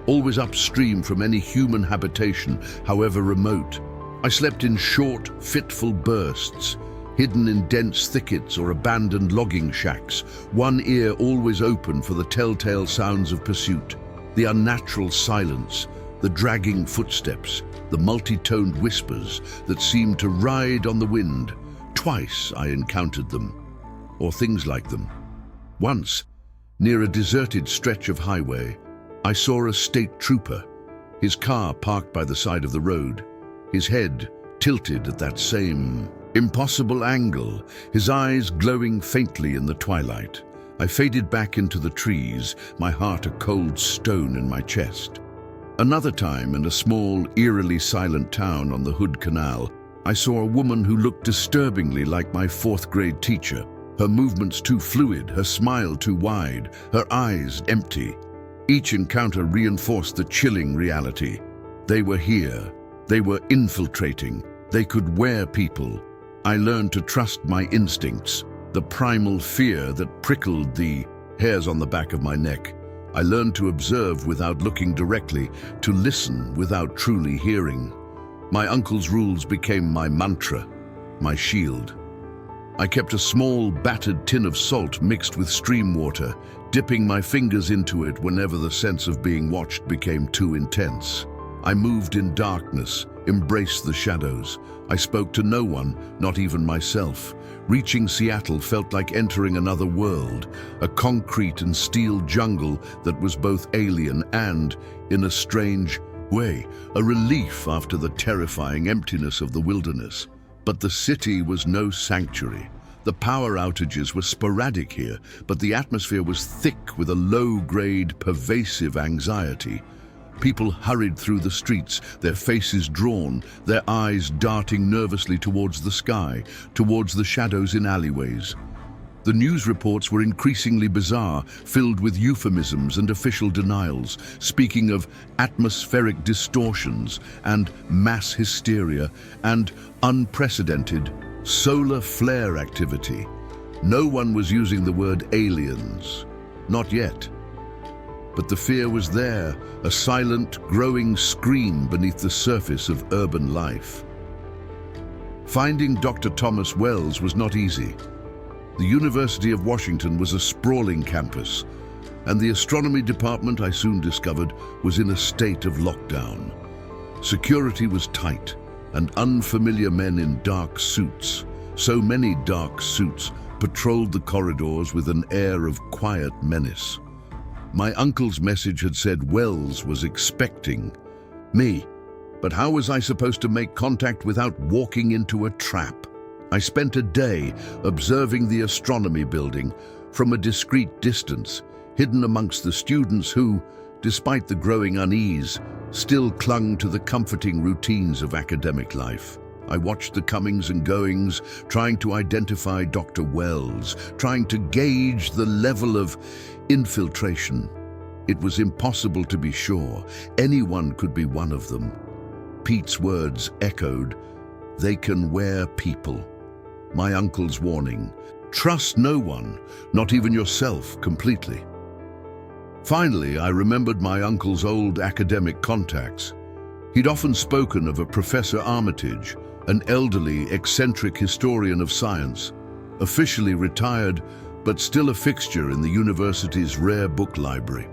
A: always upstream from any human habitation, however remote. I slept in short, fitful bursts, hidden in dense thickets or abandoned logging shacks, one ear always open for the telltale sounds of pursuit, the unnatural silence, the dragging footsteps, the multi-toned whispers that seemed to ride on the wind. Twice I encountered them, or things like them. Once, near a deserted stretch of highway, I saw a state trooper, his car parked by the side of the road, his head tilted at that same impossible angle, his eyes glowing faintly in the twilight. I faded back into the trees, my heart a cold stone in my chest. Another time, in a small, eerily silent town on the Hood Canal, I saw a woman who looked disturbingly like my fourth-grade teacher, her movements too fluid, her smile too wide, her eyes empty. Each encounter reinforced the chilling reality. They were here. They were infiltrating. They could wear people. I learned to trust my instincts, the primal fear that prickled the hairs on the back of my neck. I learned to observe without looking directly, to listen without truly hearing. My uncle's rules became my mantra, my shield. I kept a small, battered tin of salt mixed with stream water, dipping my fingers into it whenever the sense of being watched became too intense. I moved in darkness, embraced the shadows. I spoke to no one, not even myself. Reaching Seattle felt like entering another world, a concrete and steel jungle that was both alien and, in a strange way, a relief after the terrifying emptiness of the wilderness. But the city was no sanctuary. The power outages were sporadic here, but the atmosphere was thick with a low-grade, pervasive anxiety. People hurried through the streets, their faces drawn, their eyes darting nervously towards the sky, towards the shadows in alleyways. The news reports were increasingly bizarre, filled with euphemisms and official denials, speaking of atmospheric distortions and mass hysteria and unprecedented solar flare activity. No one was using the word aliens. Not yet. But the fear was there, a silent, growing scream beneath the surface of urban life. Finding Dr. Thomas Wells was not easy. The University of Washington was a sprawling campus, and the astronomy department, I soon discovered, was in a state of lockdown. Security was tight, and unfamiliar men in dark suits, so many dark suits, patrolled the corridors with an air of quiet menace. My uncle's message had said Wells was expecting me, but how was I supposed to make contact without walking into a trap? I spent a day observing the astronomy building from a discreet distance, hidden amongst the students who, despite the growing unease, still clung to the comforting routines of academic life. I watched the comings and goings, trying to identify Dr. Wells, trying to gauge the level of infiltration. It was impossible to be sure. Anyone could be one of them. Pete's words echoed, "They can wear people." My uncle's warning, "Trust no one, not even yourself, completely." Finally, I remembered my uncle's old academic contacts. He'd often spoken of a Professor Armitage, an elderly, eccentric historian of science, officially retired, but still a fixture in the university's rare book library.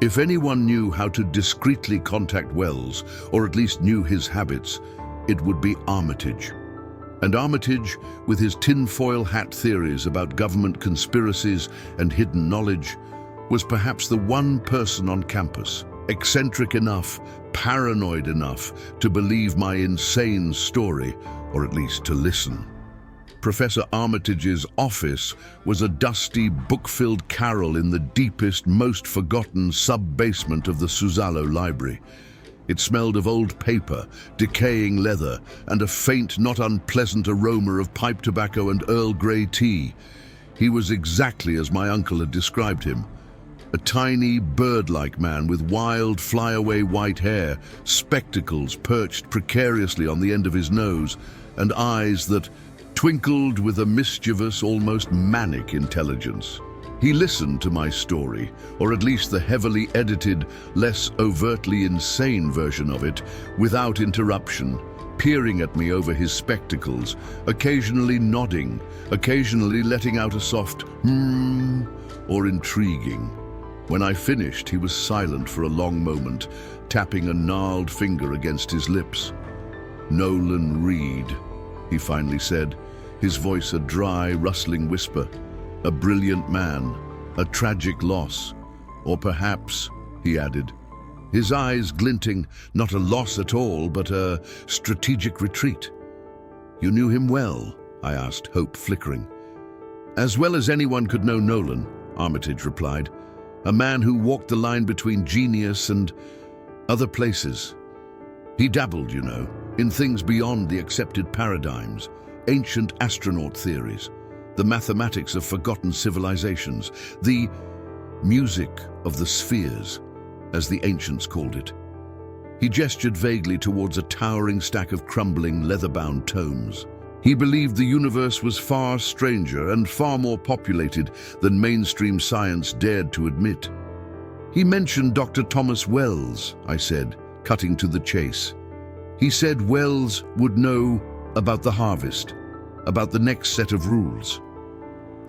A: If anyone knew how to discreetly contact Wells, or at least knew his habits, it would be Armitage. And Armitage, with his tinfoil hat theories about government conspiracies and hidden knowledge, was perhaps the one person on campus, eccentric enough, paranoid enough to believe my insane story, or at least to listen. Professor Armitage's office was a dusty, book-filled carrel in the deepest, most forgotten sub-basement of the Suzalo Library. It smelled of old paper, decaying leather, and a faint, not unpleasant aroma of pipe tobacco and Earl Grey tea. He was exactly as my uncle had described him. A tiny, bird-like man with wild, flyaway white hair, spectacles perched precariously on the end of his nose, and eyes that twinkled with a mischievous, almost manic intelligence. He listened to my story, or at least the heavily edited, less overtly insane version of it, without interruption, peering at me over his spectacles, occasionally nodding, occasionally letting out a soft or intriguing. When I finished, he was silent for a long moment, tapping a gnarled finger against his lips. "Nolan Reed," he finally said, his voice a dry, rustling whisper. "A brilliant man, a tragic loss. Or perhaps," he added, his eyes glinting, not a loss at all, but a strategic retreat. "You knew him well?" I asked, hope flickering. "As well as anyone could know Nolan," Armitage replied. "A man who walked the line between genius and other places. He dabbled, you know, in things beyond the accepted paradigms, ancient astronaut theories, the mathematics of forgotten civilizations, the music of the spheres, as the ancients called it." He gestured vaguely towards a towering stack of crumbling, leather-bound tomes. He believed the universe was far stranger and far more populated than mainstream science dared to admit. "He mentioned Dr. Thomas Wells," I said, cutting to the chase. "He said Wells would know about the harvest, about the next set of rules."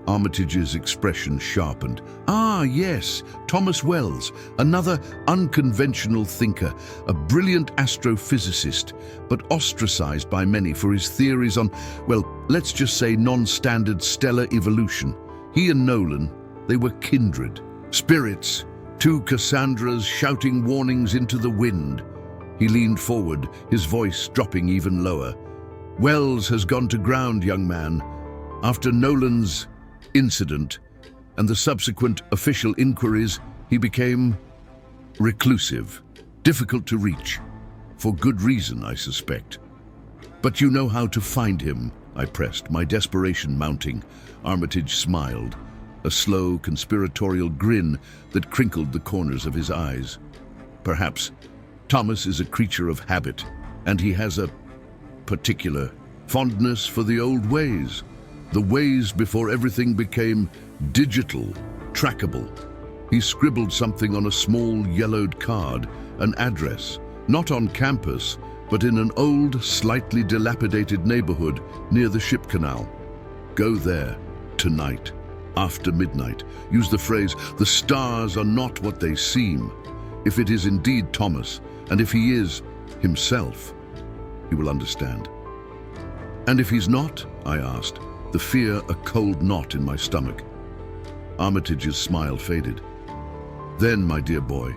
A: Armitage's expression sharpened. "Ah, yes, Thomas Wells, another unconventional thinker, a brilliant astrophysicist, but ostracized by many for his theories on, well, let's just say non-standard stellar evolution. He and Nolan, they were kindred. Spirits, two Cassandras shouting warnings into the wind." He leaned forward, his voice dropping even lower. "Wells has gone to ground, young man. After Nolan's incident and the subsequent official inquiries, he became reclusive, difficult to reach. For good reason, I suspect. But you know how to find him," I pressed, my desperation mounting. Armitage smiled, a slow, conspiratorial grin that crinkled the corners of his eyes. "Perhaps Thomas is a creature of habit, and he has a particular fondness for the old ways. The ways before everything became digital, trackable." He scribbled something on a small yellowed card, an address, not on campus, but in an old, slightly dilapidated neighborhood near the ship canal. "Go there, tonight, after midnight. Use the phrase, 'The stars are not what they seem.' If it is indeed Thomas, and if he is himself, he will understand." "And if he's not?" I asked, the fear a cold knot in my stomach. Armitage's smile faded. "Then, my dear boy,"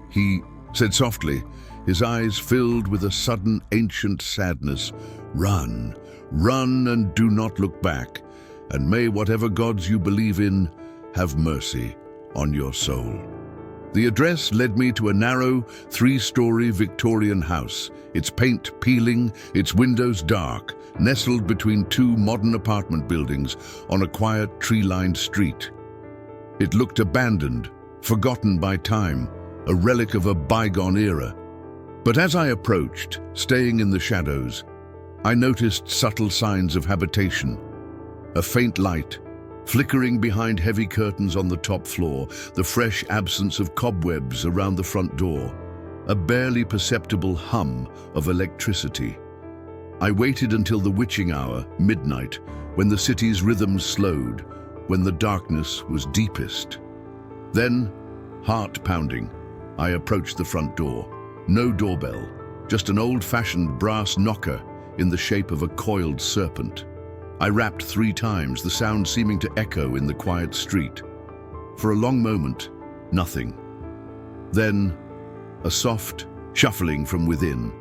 A: he said softly, his eyes filled with a sudden ancient sadness, "run, run and do not look back, and may whatever gods you believe in have mercy on your soul." The address led me to a narrow, three-story Victorian house, its paint peeling, its windows dark, nestled between two modern apartment buildings on a quiet, tree-lined street. It looked abandoned, forgotten by time, a relic of a bygone era. But as I approached, staying in the shadows, I noticed subtle signs of habitation. A faint light, flickering behind heavy curtains on the top floor, the fresh absence of cobwebs around the front door, a barely perceptible hum of electricity. I waited until the witching hour, midnight, when the city's rhythms slowed, when the darkness was deepest. Then, heart pounding, I approached the front door. No doorbell, just an old-fashioned brass knocker in the shape of a coiled serpent. I rapped 3 times, the sound seeming to echo in the quiet street. For a long moment, nothing. Then, a soft shuffling from within,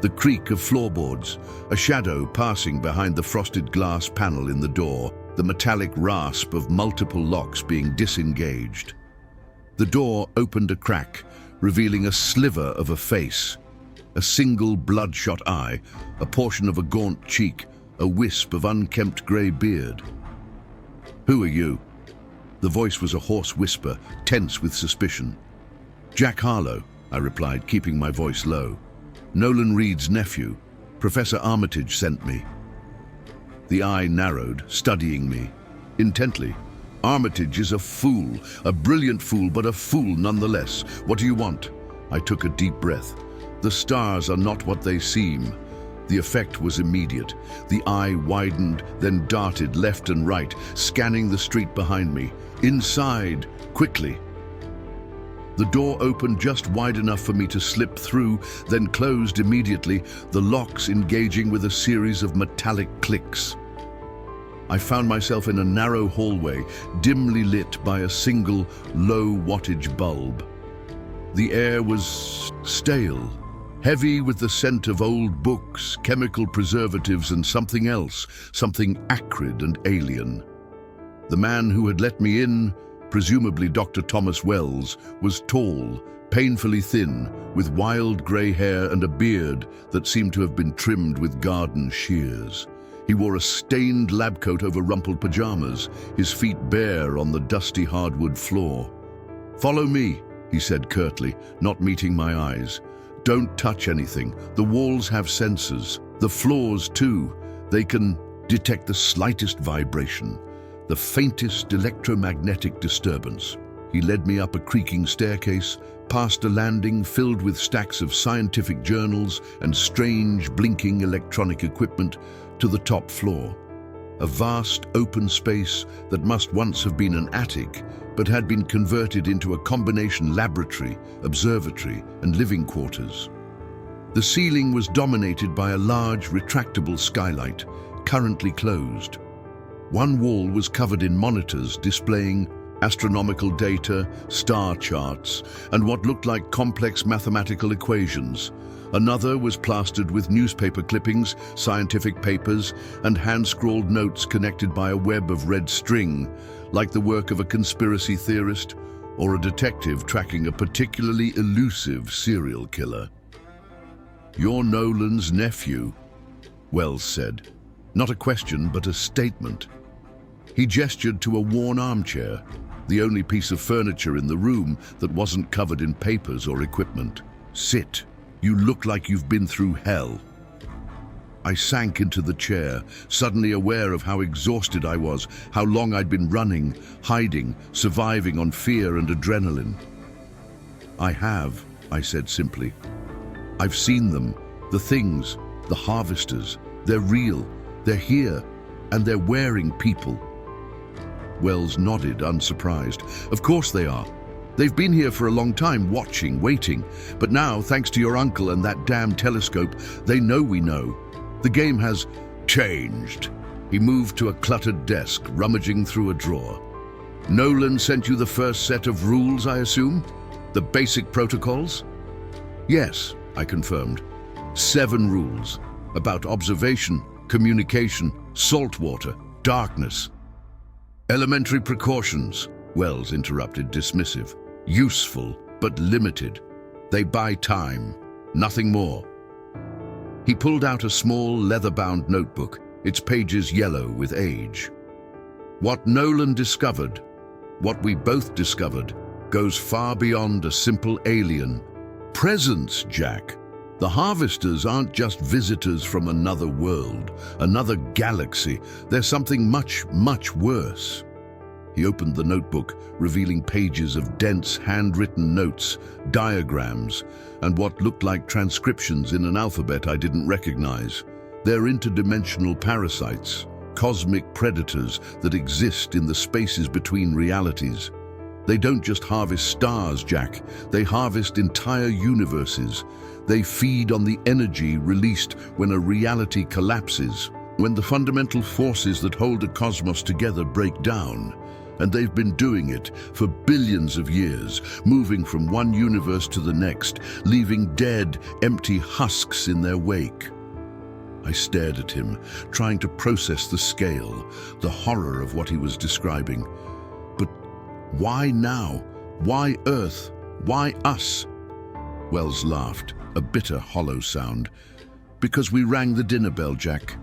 A: The creak of floorboards, a shadow passing behind the frosted glass panel in the door, the metallic rasp of multiple locks being disengaged. The door opened a crack, revealing a sliver of a face. A single bloodshot eye, a portion of a gaunt cheek, a wisp of unkempt grey beard. "Who are you?" The voice was a hoarse whisper, tense with suspicion. "Jack Harlow," I replied, keeping my voice low. "Nolan Reed's nephew. Professor Armitage sent me." The eye narrowed, studying me intently. "Armitage is a fool, a brilliant fool, but a fool nonetheless. What do you want?" I took a deep breath. "The stars are not what they seem." The effect was immediate. The eye widened, then darted left and right, scanning the street behind me. "Inside, quickly." The door opened just wide enough for me to slip through, then closed immediately, the locks engaging with a series of metallic clicks. I found myself in a narrow hallway, dimly lit by a single, low-wattage bulb. The air was stale, heavy with the scent of old books, chemical preservatives, and something else, something acrid and alien. The man who had let me in, presumably Dr. Thomas Wells, was tall, painfully thin, with wild grey hair and a beard that seemed to have been trimmed with garden shears. He wore a stained lab coat over rumpled pajamas, his feet bare on the dusty hardwood floor. "Follow me," he said curtly, not meeting my eyes. "Don't touch anything. The walls have sensors. The floors too. They can detect the slightest vibration, the faintest electromagnetic disturbance." He led me up a creaking staircase, past a landing filled with stacks of scientific journals and strange blinking electronic equipment, to the top floor. A vast open space that must once have been an attic, but had been converted into a combination laboratory, observatory, and living quarters. The ceiling was dominated by a large retractable skylight, currently closed. One wall was covered in monitors displaying astronomical data, star charts, and what looked like complex mathematical equations. Another was plastered with newspaper clippings, scientific papers, and hand-scrawled notes connected by a web of red string, like the work of a conspiracy theorist or a detective tracking a particularly elusive serial killer. "You're Nolan's nephew," Wells said. Not a question, but a statement. He gestured to a worn armchair, the only piece of furniture in the room that wasn't covered in papers or equipment. "Sit. You look like you've been through hell." I sank into the chair, suddenly aware of how exhausted I was, how long I'd been running, hiding, surviving on fear and adrenaline. "I have," I said simply. "I've seen them, the things, the harvesters. They're real, they're here, and they're wearing people." Wells nodded, unsurprised. "Of course they are. They've been here for a long time, watching, waiting. But now, thanks to your uncle and that damn telescope, they know we know. The game has changed." He moved to a cluttered desk, rummaging through a drawer. "Nolan sent you the first set of rules, I assume? The basic protocols?" "Yes," I confirmed. 7 rules. About observation, communication, salt water, darkness. "Elementary precautions," Wells interrupted, dismissive. "Useful, but limited. They buy time, nothing more." He pulled out a small, leather-bound notebook, its pages yellow with age. "What Nolan discovered, what we both discovered, goes far beyond a simple alien. Presence, Jack. The harvesters aren't just visitors from another world, another galaxy. There's something much, much worse." He opened the notebook, revealing pages of dense, handwritten notes, diagrams, and what looked like transcriptions in an alphabet I didn't recognize. They're interdimensional parasites, cosmic predators that exist in the spaces between realities. They don't just harvest stars, Jack. They harvest entire universes. They feed on the energy released when a reality collapses, when the fundamental forces that hold a cosmos together break down. and they've been doing it for billions of years, moving from one universe to the next, leaving dead, empty husks in their wake. I stared at him, trying to process the scale, the horror of what he was describing. But why now? Why Earth? Why us? Wells laughed, a bitter, hollow sound. Because we rang the dinner bell, Jack.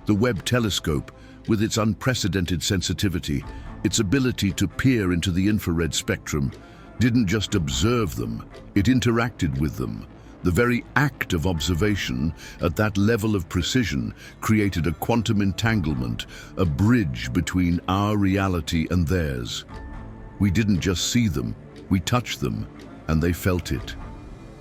A: The Webb telescope, with its unprecedented sensitivity, its ability to peer into the infrared spectrum, didn't just observe them, it interacted with them. The very act of observation at that level of precision created a quantum entanglement, a bridge between our reality and theirs. We didn't just see them, we touched them, and they felt it.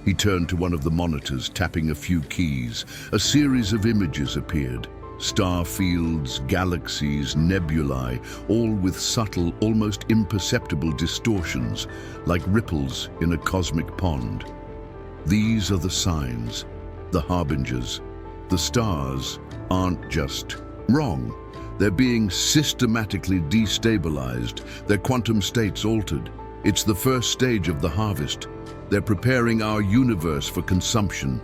A: He turned to one of the monitors, tapping a few keys. A series of images appeared. Star fields, galaxies, nebulae, all with subtle, almost imperceptible distortions, like ripples in a cosmic pond. These are the signs, the harbingers. The stars aren't just wrong. They're being systematically destabilized, their quantum states altered. It's the first stage of the harvest. They're preparing our universe for consumption.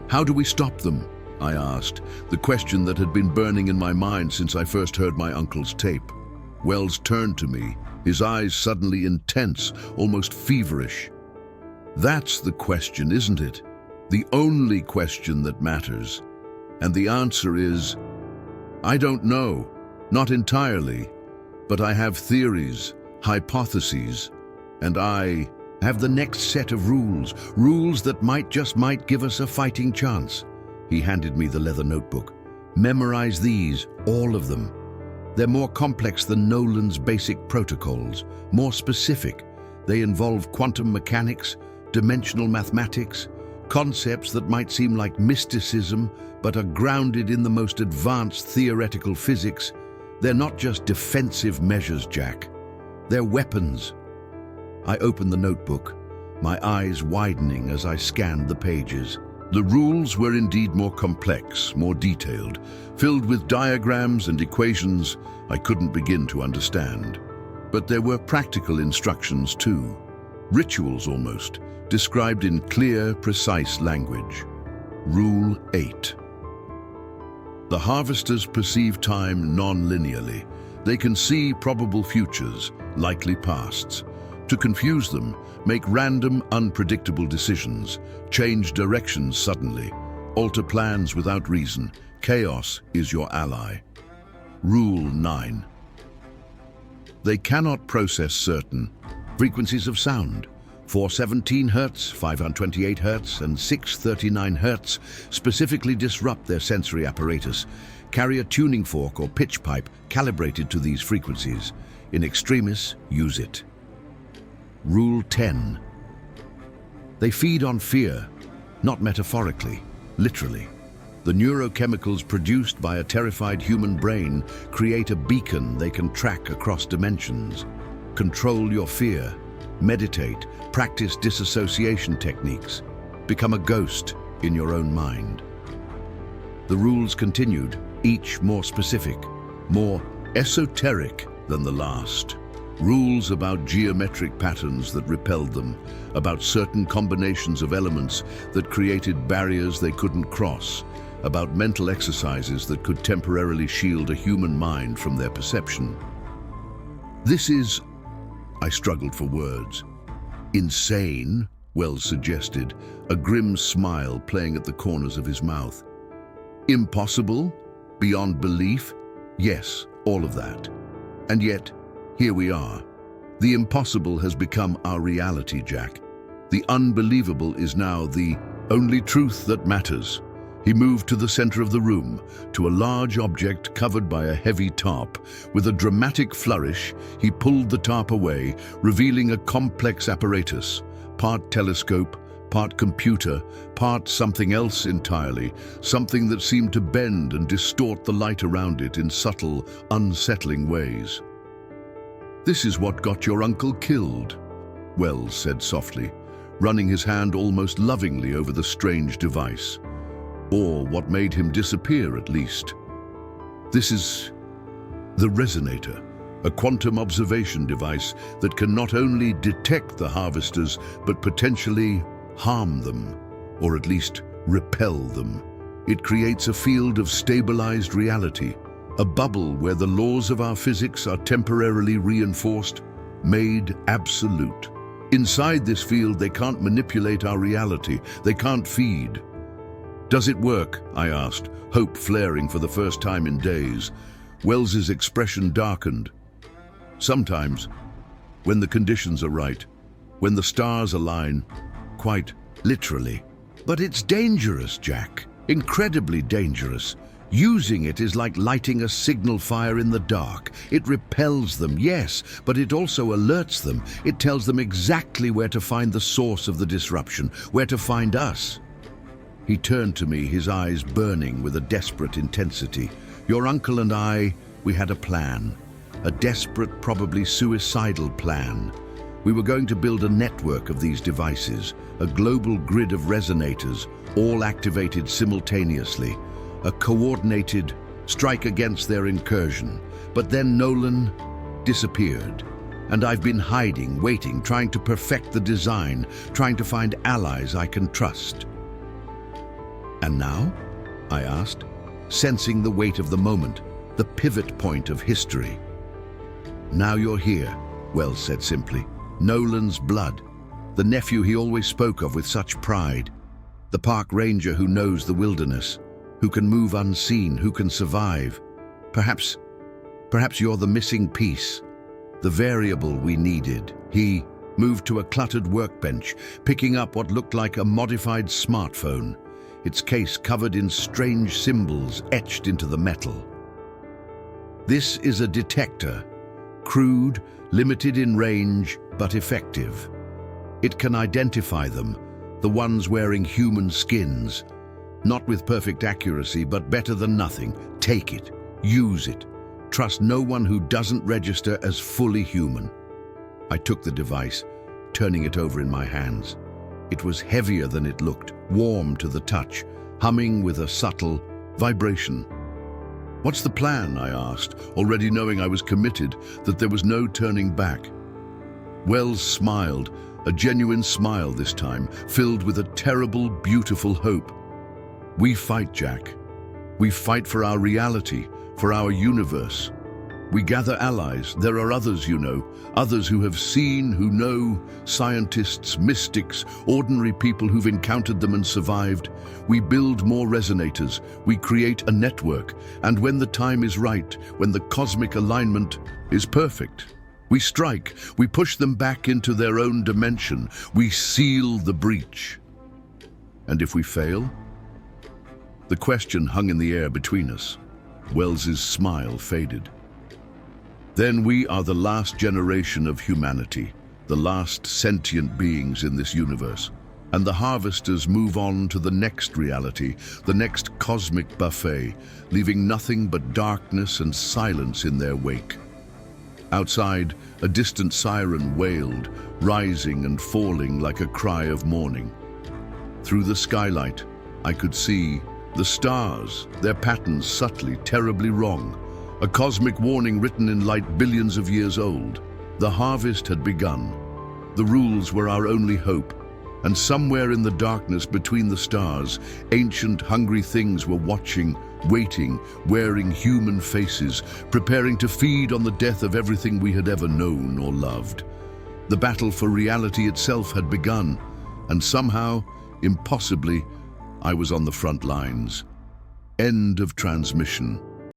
A: How do we stop them? I asked, the question that had been burning in my mind since I first heard my uncle's tape. Wells turned to me, his eyes suddenly intense, almost feverish. That's the question, isn't it? The only question that matters. And the answer is, I don't know, not entirely, but I have theories, hypotheses, and I have the next set of rules that might give us a fighting chance. He handed me the leather notebook. Memorize these, all of them. They're more complex than Nolan's basic protocols, more specific. They involve quantum mechanics, dimensional mathematics, concepts that might seem like mysticism, but are grounded in the most advanced theoretical physics. They're not just defensive measures, Jack. They're weapons. I opened the notebook, my eyes widening as I scanned the pages. The rules were indeed more complex, more detailed, filled with diagrams and equations I couldn't begin to understand. But there were practical instructions too, rituals almost, described in clear, precise language. Rule 8. The harvesters perceive time non-linearly. They can see probable futures, likely pasts. To confuse them, make random, unpredictable decisions, change directions suddenly, alter plans without reason. Chaos is your ally. Rule 9. They cannot process certain frequencies of sound. 417 Hz, 528 Hz, and 639 Hz specifically disrupt their sensory apparatus. Carry a tuning fork or pitch pipe calibrated to these frequencies. In extremis, use it. Rule 10. They feed on fear, not metaphorically, literally. The neurochemicals produced by a terrified human brain create a beacon they can track across dimensions. Control your fear, meditate, practice disassociation techniques, become a ghost in your own mind. The rules continued, each more specific, more esoteric than the last. Rules about geometric patterns that repelled them, about certain combinations of elements that created barriers they couldn't cross, about mental exercises that could temporarily shield a human mind from their perception. This is, I struggled for words. Insane, Wells suggested, a grim smile playing at the corners of his mouth. Impossible? Beyond belief? Yes, all of that. And yet, here we are. The impossible has become our reality, Jack. The unbelievable is now the only truth that matters. He moved to the center of the room, to a large object covered by a heavy tarp. With a dramatic flourish, he pulled the tarp away, revealing a complex apparatus, part telescope, part computer, part something else entirely, something that seemed to bend and distort the light around it in subtle, unsettling ways. "This is what got your uncle killed," Wells said softly, running his hand almost lovingly over the strange device. Or what made him disappear, at least. "This is the resonator, a quantum observation device that can not only detect the harvesters, but potentially harm them, or at least repel them. It creates a field of stabilized reality, a bubble where the laws of our physics are temporarily reinforced, made absolute. Inside this field, they can't manipulate our reality, they can't feed. "Does it work?" I asked, hope flaring for the first time in days. Wells's expression darkened. "Sometimes, when the conditions are right, when the stars align, quite literally. But it's dangerous, Jack. Incredibly dangerous. Using it is like lighting a signal fire in the dark. It repels them, yes, but it also alerts them. It tells them exactly where to find the source of the disruption, where to find us." He turned to me, his eyes burning with a desperate intensity. "Your uncle and I, we had a plan. A desperate, probably suicidal plan. We were going to build a network of these devices, a global grid of resonators, all activated simultaneously. A coordinated strike against their incursion. But then Nolan disappeared. And I've been hiding, waiting, trying to perfect the design, trying to find allies I can trust." "And now?" I asked, sensing the weight of the moment, the pivot point of history. "Now you're here," Wells said simply. "Nolan's blood, the nephew he always spoke of with such pride, the park ranger who knows the wilderness, who can move unseen, who can survive. Perhaps you're the missing piece, the variable we needed." He moved to a cluttered workbench, picking up what looked like a modified smartphone, its case covered in strange symbols etched into the metal. "This is a detector, crude, limited in range, but effective. It can identify them, the ones wearing human skins. Not with perfect accuracy, but better than nothing. Take it, use it. Trust no one who doesn't register as fully human." I took the device, turning it over in my hands. It was heavier than it looked, warm to the touch, humming with a subtle vibration. "What's the plan?" I asked, already knowing I was committed, that there was no turning back. Wells smiled, a genuine smile this time, filled with a terrible, beautiful hope. "We fight, Jack. We fight for our reality, for our universe. We gather allies. There are others, you know, others who have seen, who know, scientists, mystics, ordinary people who've encountered them and survived. We build more resonators. We create a network. And when the time is right, when the cosmic alignment is perfect, we strike. We push them back into their own dimension. We seal the breach. And if we fail?" The question hung in the air between us. Wells's smile faded. "Then we are the last generation of humanity, the last sentient beings in this universe. And the harvesters move on to the next reality, the next cosmic buffet, leaving nothing but darkness and silence in their wake." Outside, a distant siren wailed, rising and falling like a cry of mourning. Through the skylight, I could see the stars, their patterns subtly, terribly wrong. A cosmic warning written in light billions of years old. The harvest had begun. The rules were our only hope. And somewhere in the darkness between the stars, ancient, hungry things were watching, waiting, wearing human faces, preparing to feed on the death of everything we had ever known or loved. The battle for reality itself had begun, and somehow, impossibly, I was on the front lines. End of transmission.